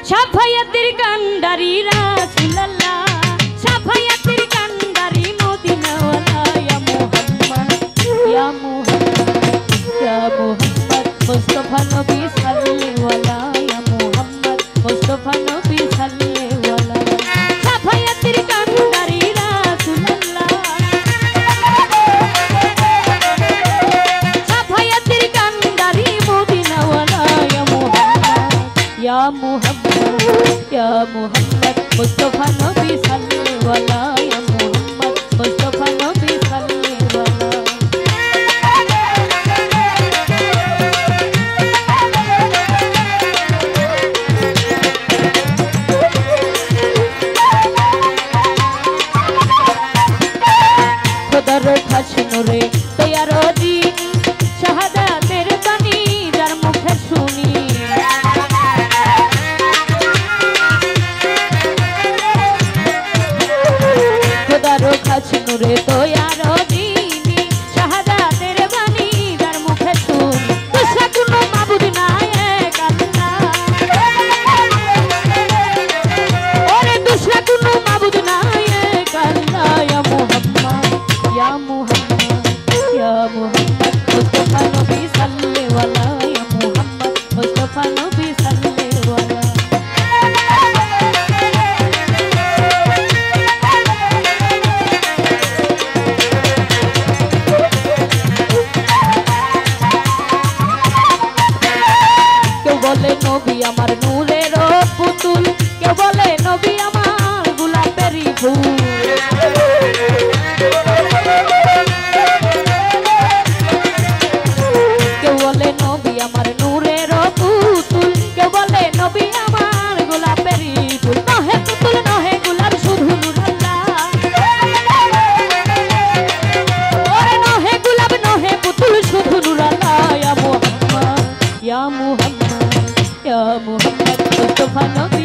সাফায়াতের কান্ডারি রাসূলুল্লাহ সাফায়াতের কান্ডারি মদিনাওয়ালা ইয়া মুহাম্মদ ইয়া মুহাম্মদ ইয়া মুহাম্মদ মুস্তাফা নবী সাল্লাল্লাহু ইয়া মুহাম্মদ মুস্তাফা নবী সাল্লাল্লাহু সাফায়াতের কান্ডারি রাসূলুল্লাহ সাফায়াতের কান্ডারি মদিনাওয়ালা ইয়া মুহাম্মদ ইয়া মুহাম্মদ মুস্তাফা নবী সাল্লাল্লাহু ইয়া মুহাম্মদ মুস্তাফা নবী সাল্লাল্লাহু খোদার খাস নূরে তৈয়ার দিন শাহাদাতের বাণী যার মুখে শুনি খাস নূরে তৈয়ার দিনী শাহাদাতের বাণী যার মুখে শুনি দোসরা কোনো মাবুদ নাই এক আল্লাহ ওরে দোসরা কোনো মাবুদ নাই এক আল্লাহ ইয়া মুহাম্মদ ইয়া মুহাম্মদ ইয়া মুহাম্মদ মুস্তাফা নবী সাল্লাল্লাহু ইয়া মুহাম্মদ মুস্তাফা নবী সাল্লাল্লাহু বলে নবী আমার নূরের পুতুল কেউ বলে নবী আমার গোলাপেরই ফুল কেউ বলে নবী আমার নূরের পুতুল কেউ বলে নবী আমার গোলাপেরই ফুল নহে পুতুল নহে গোলাপ শুধু নূরুল্লাহ ওরে নহে গোলাপ নহে পুতুল শুধু নূরুল্লাহ ইয়া মুহাম্মদ ইয়া মুহাম্মদ ইয়া মুহাম্মদ মুস্তাফা নবী